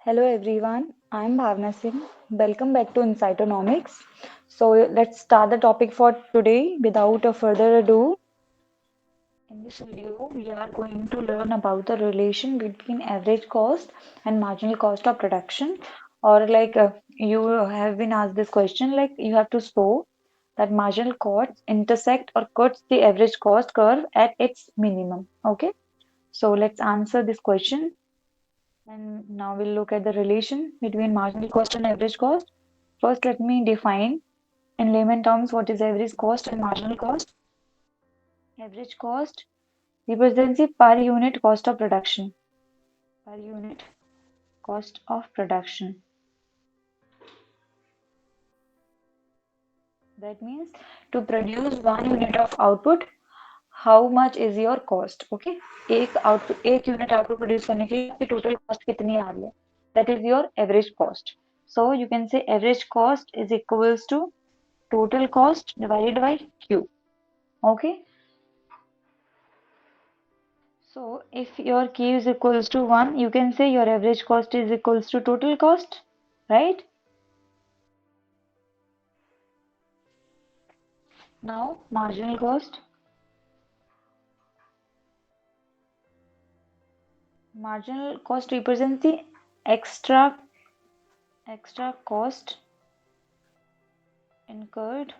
Hello everyone, I'm Bhavna Singh. Welcome back to Incytonomics. So let's start the topic for today without a further ado. In this video, we are going to learn about the relation between average cost and marginal cost of production. Or you have been asked this question, like you have to show that marginal costs intersect or cuts the average cost curve at its minimum. Okay, so let's answer this question. And now we'll look at the relation between marginal cost and average cost. First, let me define in layman terms what is average cost and marginal cost. Average cost represents the per unit cost of production. Per unit cost of production. That means to produce 1 unit of output, how much is your cost? Okay, एक unit output produce करने के लिए आपकी total cost कितनी आ रही है? That is your average cost. So you can say average cost is equals to total cost divided by Q. Okay. So if your Q is equals to 1, you can say your average cost is equals to total cost, right? Now marginal cost. Marginal cost represents the extra cost incurred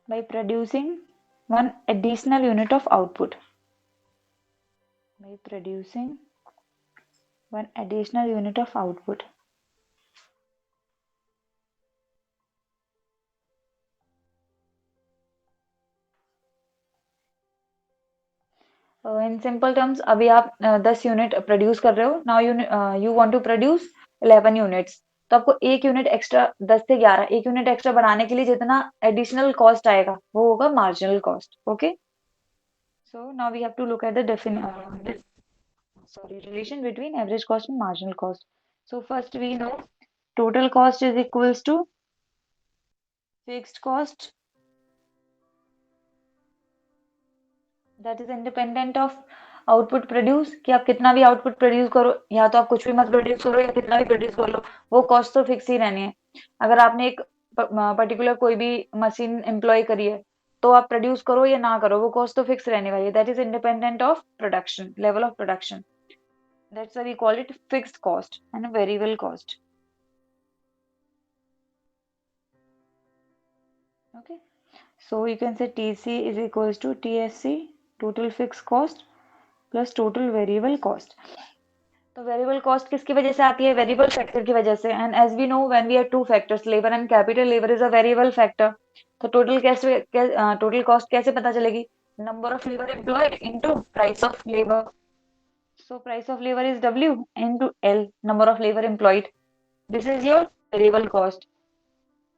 by producing one additional unit of output. By producing one additional unit of output. In simple terms, अभी आप 10 unit produce कर रहे हो. Now you want to produce 11 units. तो आपको एक unit extra 10 से 11 एक यूनिट एक्स्ट्रा बढ़ाने के लिए जितना एडिशनल कॉस्ट आएगा वो होगा marginal cost. Okay, so now we have to look at the relation between average cost and marginal cost. So first we know total cost is equals to fixed cost that is independent of output produce. कि आप कितना भी output produce करो, या तो आप कुछ भी मत प्रोड्यूस करो या कितना भी प्रोड्यूस कर लो, वो कॉस्ट तो फिक्स ही रहनी है. अगर आपने एक पर्टिकुलर कोई भी मशीन एम्प्लॉय करी है तो आप प्रोड्यूस करो या ना करो, वो कॉस्ट तो फिक्स रहने वाली है. That is independent of production, level of production. That's why we call it fixed cost and variable cost. Okay, so you can say TC is equals to TSC, total fixed cost plus total variable cost. तो variable cost किसकी वजह से आती है? Variable factor की वजह से. And as we know when we have two factors, labour and capital, labour is a variable factor. तो टोटल कॉस्ट कैसे पता चलेगी? Number of labour employed into price of labour. So price of labour is W into L, number of labour employed. This is your variable cost.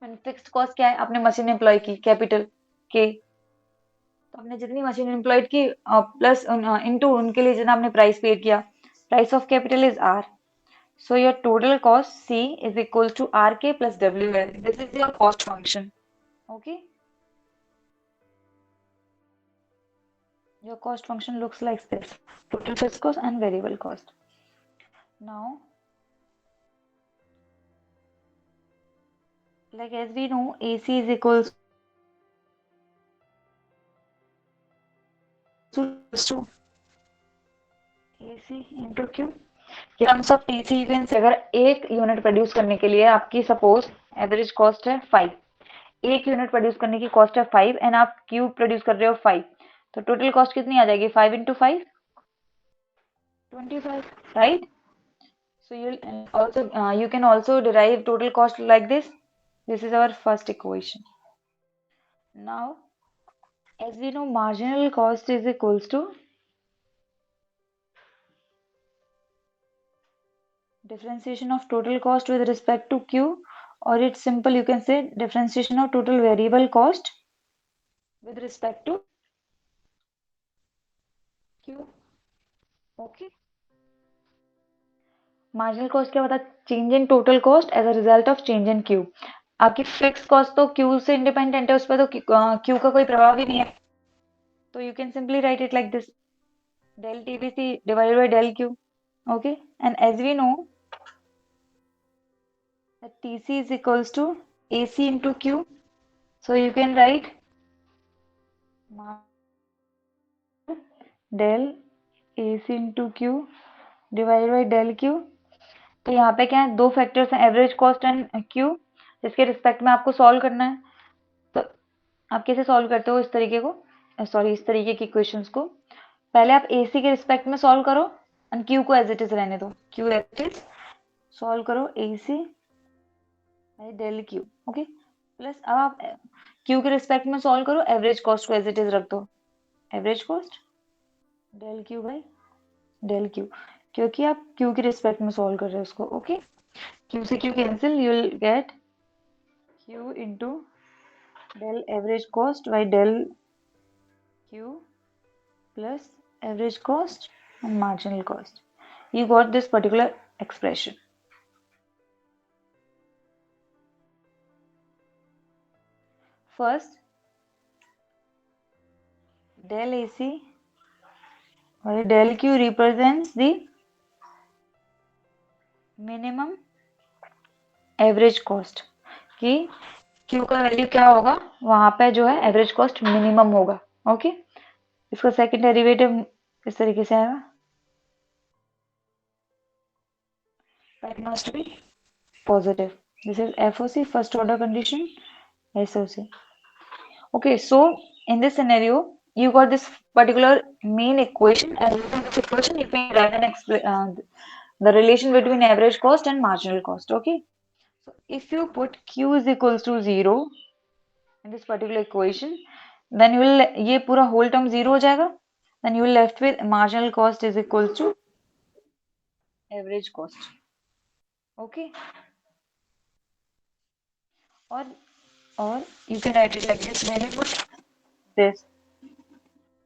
And fixed cost क्या है? आपने machine employ की, capital के. तो आपने जितनी machine employed की plus into उनके लिए जितना आपने प्राइस पे किया. Price of capital is R. So your total cost C is equals to RK plus WL. This is your cost function. Okay. Your cost function looks like this: total fixed cost and variable cost. Now, like as we know, AC is equals to AC into Q. Terms of TC you can say, अगर एक unit produce करने के लिए आपकी suppose average cost है 5, एक unit produce करने की कॉस्ट है 5 एंड आप क्यू प्रोड्यूस कर रहे हो 5, तो टोटल कॉस्ट कितनी आ जाएगी? 5 into 5, 25, right? So you can also derive total cost like this. This is our first equation. Now, as we know, marginal cost is equals to differentiation of total cost with respect to Q, or it's simple, you can say differentiation of total variable cost with respect to Q. Okay. Marginal cost क्या होता है? Change in total cost as a result of change in Q. आपकी fix cost तो Q से independent है, उस पर तो क्यू का कोई प्रभाव ही नहीं है. तो you can simply write it like this: del TBC divided by del Q. Okay, and as we know that TC is equals to AC into Q, so you can write del AC into Q divide by del Q. तो यहाँ पे क्या है, दो factors हैं, average cost and Q, जिसके respect में आपको सॉल्व करना है। तो आप कैसे सॉल्व करते हो इस तरीके को, सॉरी इस तरीके की क्वेश्चंस को, पहले आप एसी के रिस्पेक्ट में सॉल्व करो एंड क्यू को एज इट इज रहने दो, Q as it is, solve करो AC by del Q. Okay, plus अब आप क्यू के रिस्पेक्ट में सॉल्व करो, एवरेज कॉस्ट को एज इट इज रख दो, average cost del Q by del Q, क्योंकि आप क्यू के रिस्पेक्ट में सॉल्व कर रहे हो उसको। ओके, क्यू से Q cancel, you will get Q into del average cost by del Q plus average cost and marginal cost. You got this particular expression. First, del AC by del Q represents the minimum average cost, कि Q का value क्या होगा, वहां पे जो है average cost minimum होगा। Okay, इसका सेकंड डेरिवेटिव इस तरीके से आएगा, that must be positive. This is FOC, first order condition, SOC. Okay, so in this scenario, you got this particular main equation, and using this equation, you can write and explain the relation between average cost and marginal cost. Okay, so if you put Q is equals to 0 in this particular equation, then you will, ये पूरा whole term 0 हो जाएगा, then you will left with marginal cost is equals to average cost. Okay, or or you can write it like this, when you put this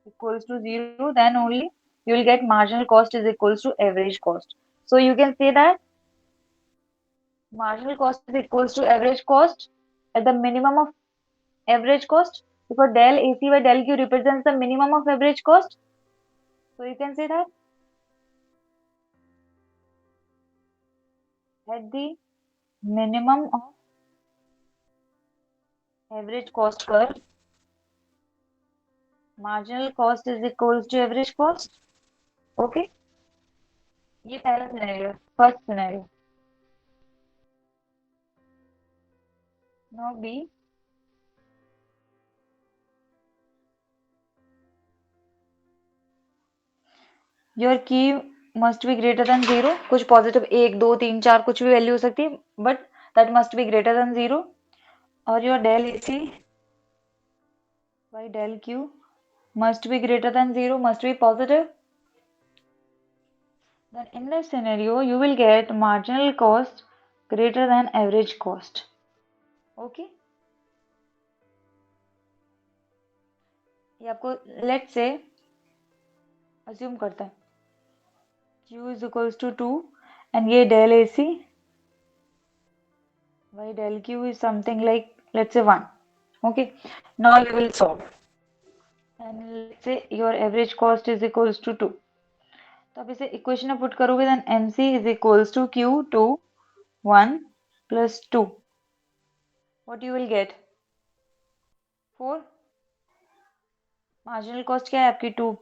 equals to 0, then only you will get marginal cost is equals to average cost. So you can say that marginal cost is equals to average cost at the minimum of average cost, because del AC by del Q represents the minimum of average cost. So you can say that at the minimum of average cost curve, marginal cost is equals to average cost. Okay, ये पहला scenario, first scenario. Now B, your की must be greater than 0, कुछ positive 1 2 3 4 कुछ भी value हो सकती है, but that must be greater than 0, और your del AC by del Q must be greater than 0, must be positive. Then in this scenario you will get marginal cost greater than average cost. Okay, ये आपको late से assume करता है Q is equals to 2 and ये del AC by del Q is something like, let's say 1. Okay, now you will solve and let's say your average cost is equals to 2. तो आप इसे equation में put करोगे, then MC is equals to Q 2 1 plus 2. What you will get? 4. Marginal cost क्या है आपकी 2,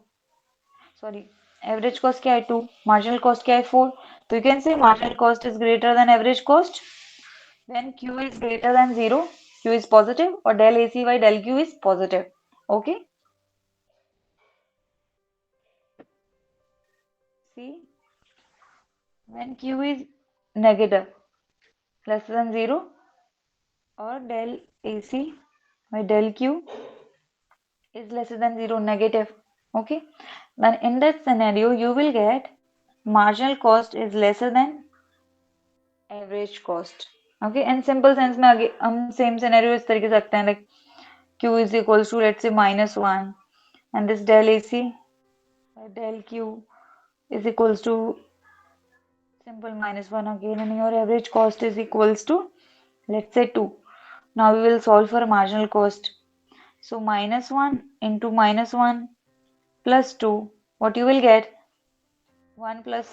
sorry average cost क्या है 2, मार्जिनल कॉस्ट क्या है 4. तो you can say marginal cost is greater than average cost when Q is greater than 0, Q is positive, और del AC by del Q is positive. Okay, see, when Q is negative less than 0 or del AC by del Q is lesser than 0, negative. Okay, then in that scenario you will get marginal cost is lesser than average cost. Okay, and simple sense में आगे हम same scenario इस तरीके से रखते हैं, like Q is equals to let's say -1 and this del AC by del Q is equals to simple -1 again, and your average cost is equals to let's say 2. Now we will solve for marginal cost. So -1 into -1 plus 2, what you will get? 1 plus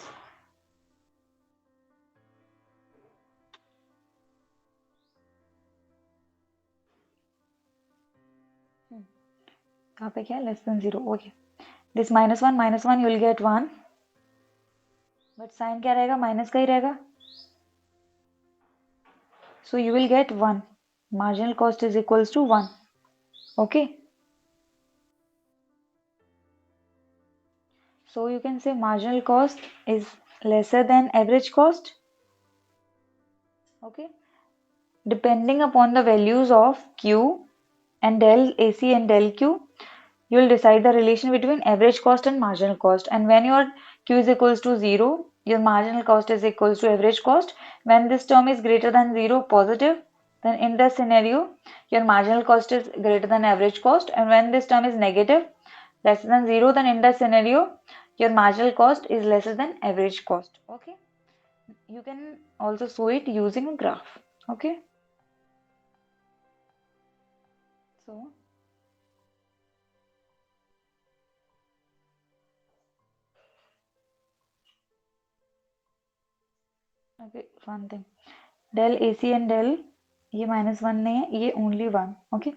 कहाँ पे क्या है, less than 0. Okay, this -1 you will get 1, but sine क्या रहेगा, minus का ही रहेगा. So you will get 1. Marginal cost is equals to 1. Okay. So you can say marginal cost is lesser than average cost. Okay. Depending upon the values of Q and del AC and del Q, you will decide the relation between average cost and marginal cost. And when your Q is equals to 0, your marginal cost is equals to average cost. When this term is greater than 0, positive, then in this scenario, your marginal cost is greater than average cost. And when this term is negative, less than 0, then in that scenario, your marginal cost is lesser than average cost. Okay. You can also show it using a graph. Okay. So, okay, one thing. Del AC and del, ये -1 नहीं है, ये only 1. Okay.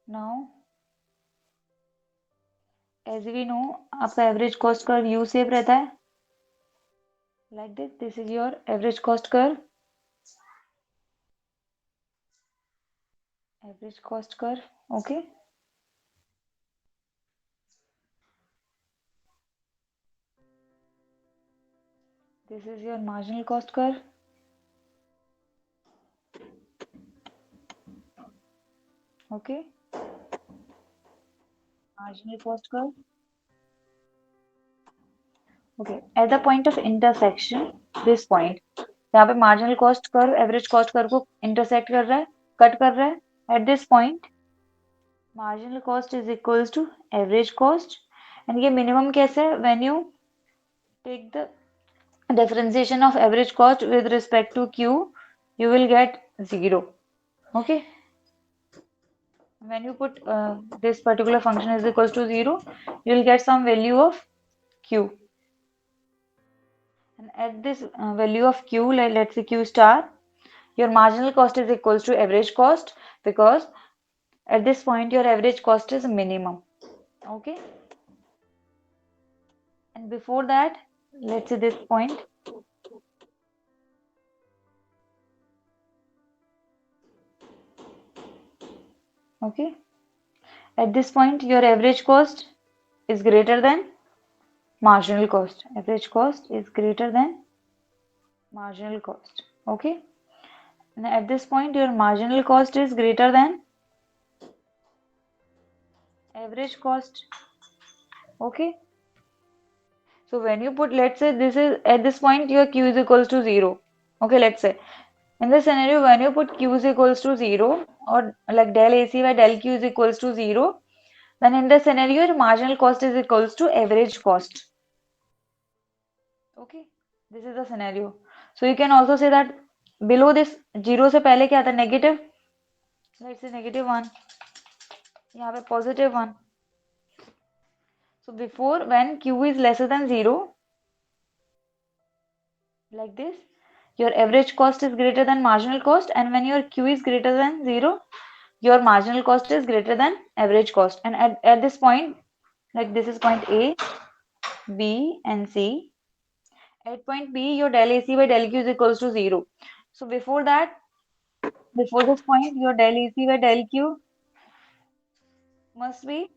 Now, as we know, आपका average cost curve U shape रहता है. Like this. This is your average cost curve. Average cost curve. Okay. This is your marginal cost curve. Okay. Marginal cost curve. Okay. At the point of intersection, this point, यहाँ पे marginal cost curve average cost curve को intersect कर रहा है, cut कर रहा है. At this point, marginal cost is equals to average cost. And ये minimum कैसे है? When you take the differentiation of average cost with respect to Q, you will get 0. Okay. When you put this particular function is equals to 0, you will get some value of Q. And at this value of Q, let's say Q star, your marginal cost is equals to average cost, because at this point your average cost is minimum. Okay. And before that, let's say this point. Okay. At this point, your average cost is greater than marginal cost. Average cost is greater than marginal cost. Okay. And at this point, your marginal cost is greater than average cost. Okay. So when you put, let's say this is at this point your Q is equals to 0. Okay, let's say in this scenario when you put Q is equals to 0, or like del AC by del Q is equals to 0, then in this scenario your marginal cost is equals to average cost. Okay, this is the scenario. So you can also say that below this 0 से पहले क्या था, negative. Let's say -1. यहाँ पे +1. So before, when Q is lesser than 0, like this, your average cost is greater than marginal cost, and when your Q is greater than 0, your marginal cost is greater than average cost. And at this point, like this is point A, B and C. At point B, your del AC by del Q is equals to 0. So before that, before this point, your del AC by del Q must be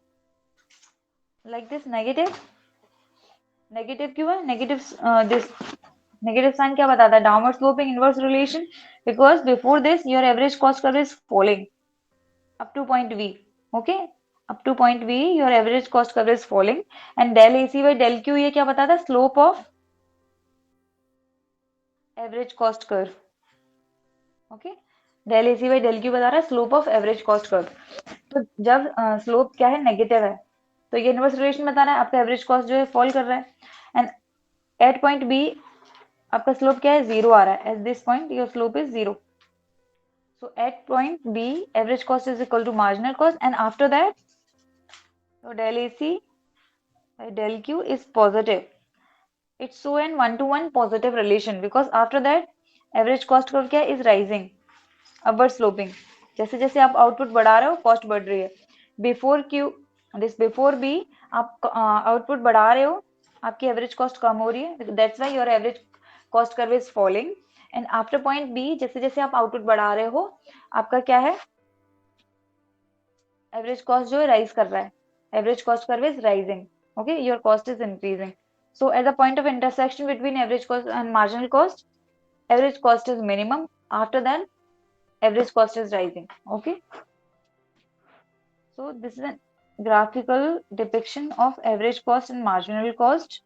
like this, negative. Negative क्यों है, negative this negative sign क्या बताता है, downward sloping inverse relation, because before this your average cost curve is falling up to point B. Okay, up to point B your average cost curve is falling, and del AC by del Q ये क्या बताता है, slope of average cost curve. Okay, del AC by del Q बता रहा है slope of average cost curve. तो जब slope क्या है, नेगेटिव है, तो ये इनवर्स रिलेशन बता रहा है आपका एवरेज कॉस्ट जो है फॉल कर रहा है. एंड एट पॉइंट बी आपका स्लोप क्या है, 0 आ रहा है. At this point your slope is 0. So at point B average cost is equal to marginal cost, and after that your del AC by del Q is positive. It's so an 1-to-1 positive relation, because after that average cost curve क्या है? Is rising, upward sloping. जैसे जैसे आप output बढ़ा रहे हो cost बढ़ रही है। Before Q this before B आप आउटपुट बढ़ा रहे हो, आपकी एवरेज कॉस्ट कम हो रही है, that's why your average cost curve is falling. And after point B जैसे जैसे आप आउटपुट बढ़ा रहे हो, आपका क्या है? एवरेज कॉस्ट जो है राइज कर रहा है, average cost curve is rising, okay, your cost is increasing. So at the point of intersection between average cost and marginal cost, average cost is minimum. After that, average cost is rising. Okay. So this is a graphical depiction of average cost and marginal cost.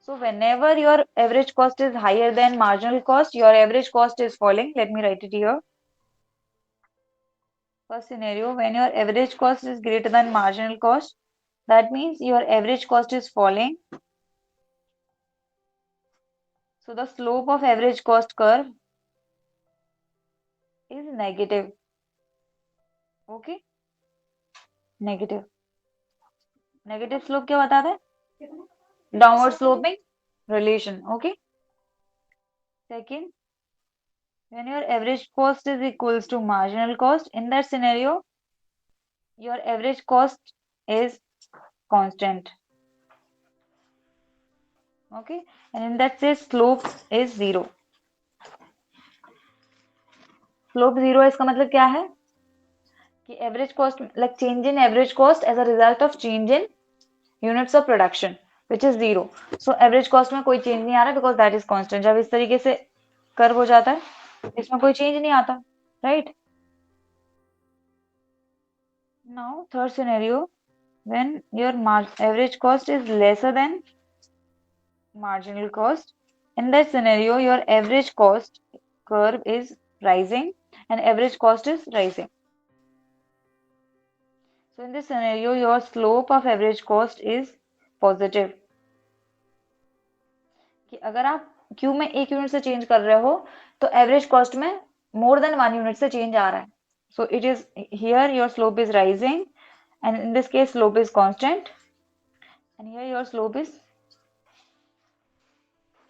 So whenever your average cost is higher than marginal cost, your average cost is falling. Let me write it here. First scenario, when your average cost is greater than marginal cost, that means your average cost is falling. So the slope of average cost curve is negative. Okay, negative. Negative slope क्या बताता है? Downward sloping relation. Okay. Second, when your average cost is equals to marginal cost, in that scenario, your average cost is constant. Okay. And in that case, slope is zero. Slope zero है, इसका मतलब क्या है कि average cost like change in average cost as a result of change in units of production, which is zero. So average cost में कोई change नहीं आ रहा because that is constant. जब इस तरीके से कर्व हो जाता है, इसमें कोई change नहीं आता, right? Now third scenario, when your average cost is lesser than marginal cost, in that scenario your average cost curve is rising and average cost is rising. So in this scenario your slope of average cost is positive. कि अगर आप Q में 1 unit से change कर रहे हो तो average cost में मोर देन 1 यूनिट से चेंज आ रहा है. So it is here your slope is rising and in this case slope is constant and here your slope is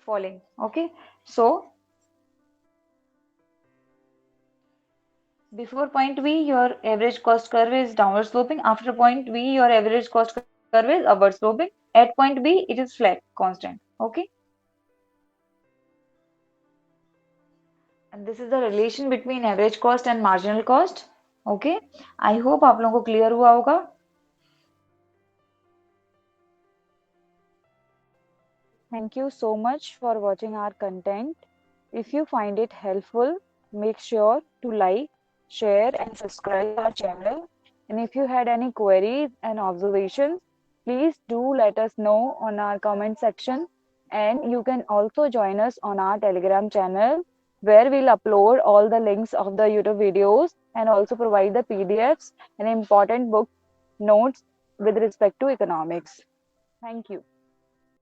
falling. Okay, so before point B your average cost curve is downward sloping, after point B your average cost curve is upward sloping, at point B it is flat constant. Okay, and this is the relation between average cost and marginal cost. Okay, I hope आप लोगों को clear हुआ होगा. Thank you so much for watching our content. If you find it helpful, make sure to like, share and subscribe our channel. And if you had any queries and observations, please do let us know on our comment section. And you can also join us on our Telegram channel where we'll upload all the links of the YouTube videos and also provide the PDFs and important book notes with respect to economics. Thank you.